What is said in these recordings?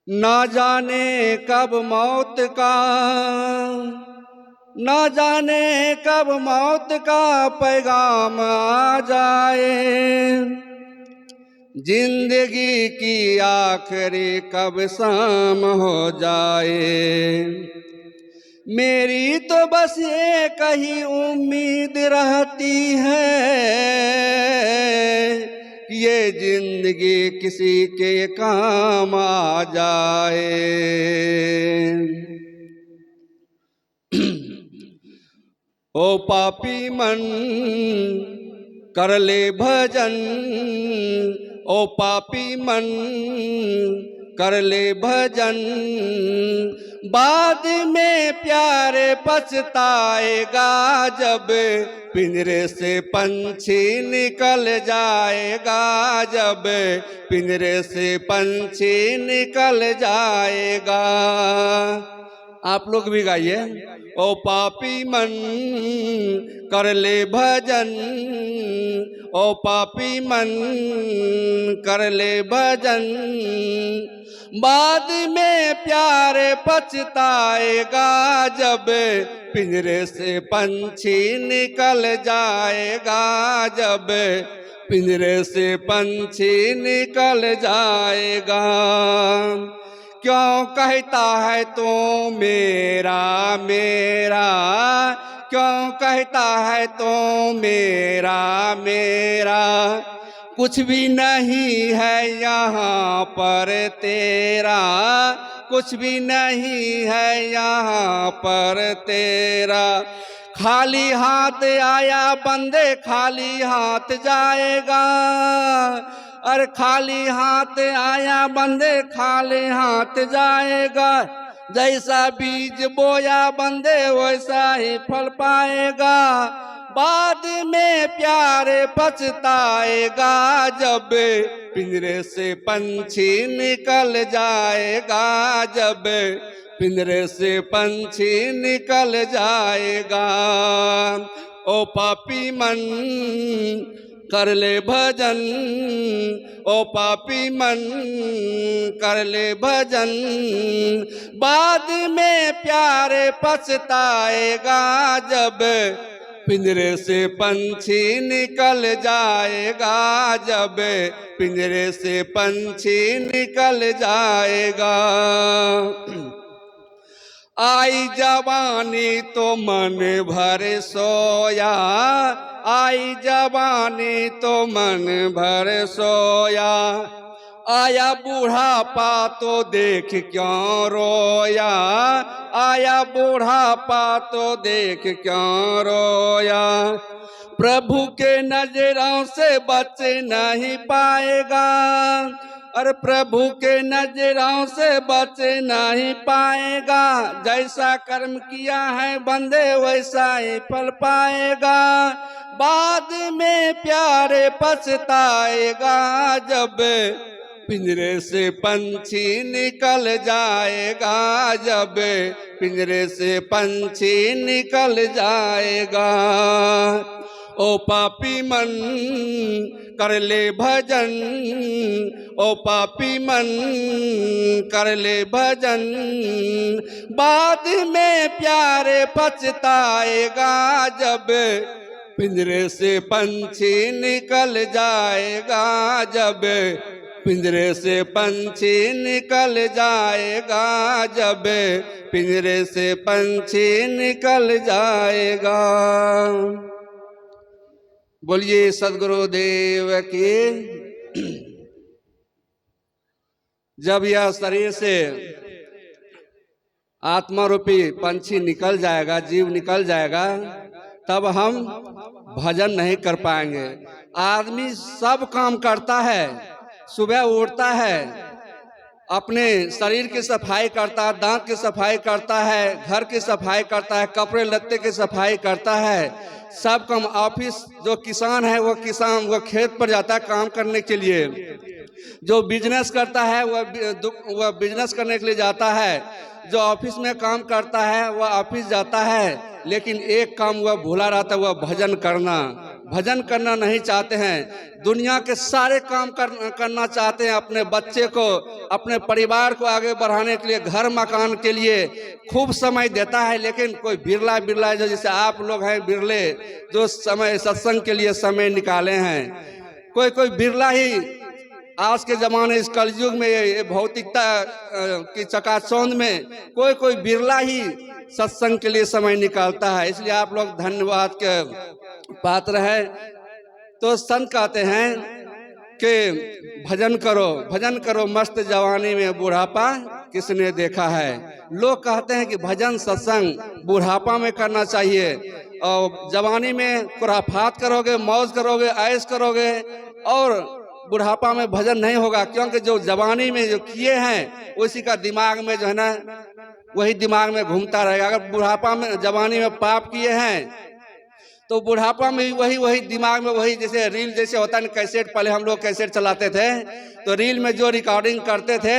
ना जाने कब मौत का, ना जाने कब मौत का पैगाम आ जाए। जिंदगी की आखिरी कब शाम हो जाए। मेरी तो बस एक ही उम्मीद रहती है कि ये जिंदगी किसी के काम आ जाए। ओ पापी मन कर ले भजन, ओ पापी मन कर ले भजन। बाद में प्यार पछताएगा जब पिंजरे से पंछी निकल जाएगा, जब पिंजरे से पंछी निकल जाएगा। आप लोग भी गाइए। ओ पापी मन कर ले भजन, ओ पापी मन कर ले भजन। बाद में प्यार पछताएगा जब पिंजरे से पंछी निकल जाएगा, जब पिंजरे से पंछी निकल जाएगा। क्यों कहता है तू मेरा मेरा, क्यों कहता है तू मेरा मेरा। कुछ भी नहीं है यहाँ पर तेरा, कुछ भी नहीं है यहाँ पर तेरा। खाली हाथ आया बंदे खाली हाथ जाएगा, अरे खाली हाथ आया बंदे खाली हाथ जाएगा। जैसा बीज बोया बंदे वैसा ही फल पाएगा। बाद में प्यार पछताएगा जब पिंजरे से पंछी निकल जाएगा, जब पिंजरे से पंछी निकल जाएगा। ओ पापी मन कर ले भजन, ओ पापी मन कर ले भजन। बाद में प्यार पछताएगा जब पिंजरे से पंछी निकल जाएगा, जब पिंजरे से पंछी निकल जाएगा। आई जवानी तो मन भर सोया, आई जवानी तो मन भर सोया। आया बूढ़ापा तो देख क्यों रोया, आया बूढ़ापा तो देख क्यों रोया। प्रभु के नजरों से बच नहीं पाएगा, अरे प्रभु के नजरों से बच नहीं पाएगा। जैसा कर्म किया है बंदे वैसा ही फल पाएगा। बाद में प्यार पछताएगा जब पिंजरे से पंछी निकल जाएगा, जब पिंजरे से पंछी निकल जाएगा। ओ पापी मन कर ले भजन, ओ पापी मन कर ले भजन। बाद में प्यार पछताएगा जब पिंजरे से पंछी निकल जाएगा, जब पिंजरे से पंछी निकल जाएगा, जब पिंजरे से पंछी निकल जाएगा। बोलिए सद्गुरुदेव की। जब यह शरीर से आत्मा रूपी पंछी निकल जाएगा, जीव निकल जाएगा, तब हम भजन नहीं कर पाएंगे। आदमी सब काम करता है, सुबह उठता है, अपने शरीर की सफाई करता है, दांत की सफाई करता है, घर की सफाई करता है, कपड़े लत्ते की सफाई करता है। सब काम ऑफिस, जो किसान है वो खेत पर जाता है काम करने के लिए। जो बिजनेस करता है वह बिजनेस करने के लिए जाता है। जो ऑफिस में काम करता है वह ऑफिस जाता है, लेकिन एक काम वह भूला रहता है, वह भजन करना। भजन करना नहीं चाहते हैं, दुनिया के सारे काम करना चाहते हैं, अपने बच्चे को, अपने परिवार को आगे बढ़ाने के लिए, घर मकान के लिए खूब समय देता है। लेकिन कोई बिरला बिरला जो जैसे आप लोग हैं बिरले, जो समय सत्संग के लिए समय निकाले हैं, कोई बिरला ही आज के ज़माने इस कलयुग में ये भौतिकता की चकाचौंध में कोई बिरला ही सत्संग के लिए समय निकालता है। इसलिए आप लोग धन्यवाद के पात्र है। तो संत कहते हैं कि भजन करो मस्त जवानी में बुढ़ापा किसने देखा है। लोग कहते हैं कि भजन सत्संग बुढ़ापा में करना चाहिए, और जवानी में खुराफात करोगे, मौज करोगे, ऐश करोगे, और बुढ़ापा में भजन नहीं होगा। क्योंकि जो जवानी में जो किए हैं उसी का दिमाग में जो है ना, वही दिमाग में घूमता रहेगा। अगर बुढ़ापा में, जवानी में पाप किए हैं तो बुढ़ापा में भी वही दिमाग में वही, जैसे रील जैसे होता है ना, कैसेट, पहले हम लोग कैसेट चलाते थे तो रील में जो रिकॉर्डिंग करते थे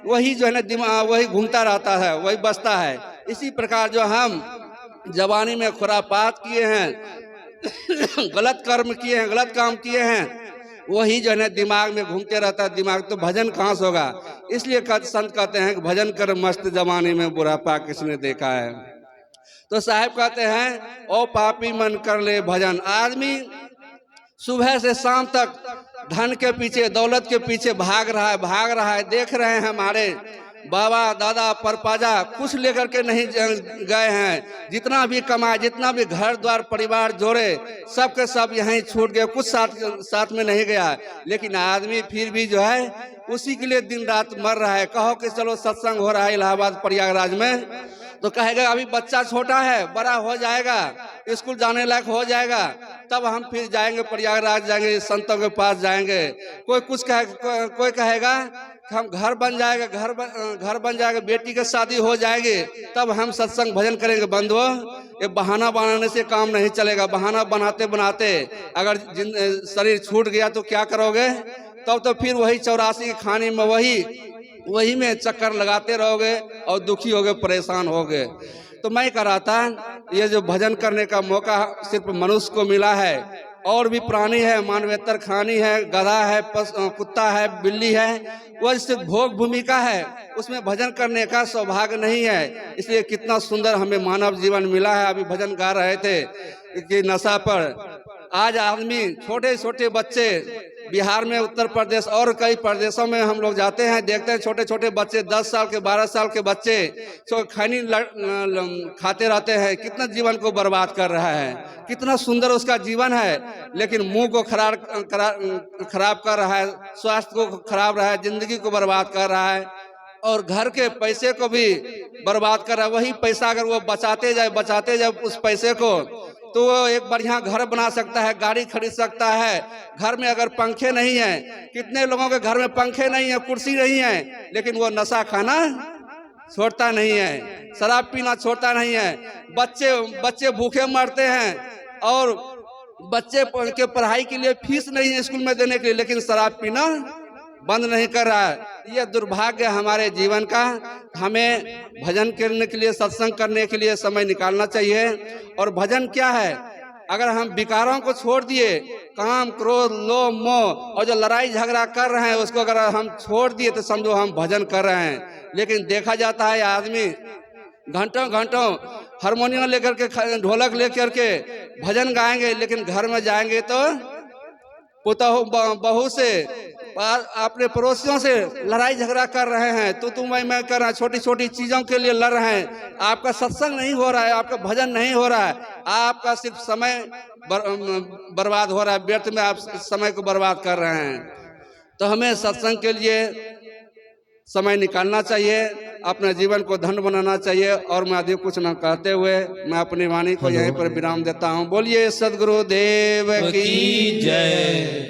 वही जो है ना दिमाग वही घूमता रहता है, वही बसता है। इसी प्रकार जो हम जवानी में खुरापात किए हैं, गलत कर्म किए हैं, गलत काम किए हैं, वही जो है ना दिमाग में घूमते रहता है दिमाग, तो भजन कहाँ से होगा। इसलिए संत कहते हैं कि भजन कर मस्त जवानी में बुढ़ापा किसने देखा है। तो साहब कहते हैं ओ पापी मन कर ले भजन। आदमी सुबह से शाम तक धन के पीछे, दौलत के पीछे भाग रहा है। देख रहे हैं हमारे बाबा दादा परपाजा कुछ लेकर के नहीं गए हैं, जितना भी कमाए, जितना भी घर द्वार परिवार जोड़े, सब के सब यहीं छूट गए, कुछ साथ में नहीं गया। लेकिन आदमी फिर भी जो है उसी के लिए दिन रात मर रहा है। कहो कि चलो सत्संग हो रहा है इलाहाबाद प्रयागराज में, तो कहेगा अभी बच्चा छोटा है, बड़ा हो जाएगा, स्कूल जाने लायक हो जाएगा, तब हम फिर जाएंगे प्रयागराज, जाएंगे संतों के पास जाएंगे। कोई कहेगा हम घर बन जाएगा, बेटी की शादी हो जाएगी, तब हम सत्संग भजन करेंगे। बंधुओं, ये बहाना बनाने से काम नहीं चलेगा। बहाना बनाते बनाते अगर शरीर छूट गया तो क्या करोगे। तब तो फिर वही 84 की खानी में वही में चक्कर लगाते रहोगे और दुखी होगे, परेशान होगे। तो मैं कह रहा था ये जो भजन करने का मौका सिर्फ मनुष्य को मिला है, और भी प्राणी है, मानवेतर खानी है, गधा है, कुत्ता है, बिल्ली है, वह सिर्फ भोग भूमिका है, उसमें भजन करने का सौभाग्य नहीं है। इसलिए कितना सुंदर हमें मानव जीवन मिला है। अभी भजन गा रहे थे कि नशा पर आज आदमी, छोटे छोटे बच्चे, बिहार में, उत्तर प्रदेश और कई प्रदेशों में हम लोग जाते हैं, देखते हैं छोटे छोटे बच्चे 10 साल के 12 साल के बच्चे खैनी खाते रहते हैं। कितना जीवन को बर्बाद कर रहा है, कितना सुंदर उसका जीवन है, लेकिन मुंह को खराब कर रहा है, स्वास्थ्य को खराब रहा है, जिंदगी को बर्बाद कर रहा है, और घर के पैसे को भी बर्बाद कर रहा है। वही पैसा अगर वो बचाते जाए उस पैसे को, तो वो एक बढ़िया घर बना सकता है, गाड़ी खरीद सकता है। घर में अगर पंखे नहीं है, कितने लोगों के घर में पंखे नहीं है, कुर्सी नहीं है, लेकिन वो नशा खाना छोड़ता नहीं है, शराब पीना छोड़ता नहीं है। बच्चे भूखे मरते हैं, और बच्चे के पढ़ाई के लिए फीस नहीं है स्कूल में देने के लिए, लेकिन शराब पीना बंद नहीं कर रहा है। यह दुर्भाग्य हमारे जीवन का। हमें भजन करने के लिए, सत्संग करने के लिए समय निकालना चाहिए। और भजन क्या है, अगर हम विकारों को छोड़ दिए, काम क्रोध लोभ मोह और जो लड़ाई झगड़ा कर रहे हैं उसको अगर हम छोड़ दिए तो समझो हम भजन कर रहे हैं। लेकिन देखा जाता है आदमी घंटों हारमोनियम लेकर के, ढोलक लेकर के भजन गाएंगे, लेकिन घर में जाएंगे तो पुतहु बहू से, अपने पड़ोसियों से लड़ाई झगड़ा कर रहे हैं, तो मैं कर रहा है, छोटी छोटी चीजों के लिए लड़ रहे हैं। आपका सत्संग नहीं हो रहा है, आपका भजन नहीं हो रहा है, आपका सिर्फ समय बर्बाद हो रहा है, व्यर्थ में आप समय को बर्बाद कर रहे हैं। तो हमें सत्संग के लिए समय निकालना चाहिए, अपने जीवन को धन्य बनाना चाहिए। और मैं अधिक कुछ न कहते हुए मैं अपनी वाणी को यहीं पर विराम देता हूँ। बोलिए सद्गुरु देव की जय।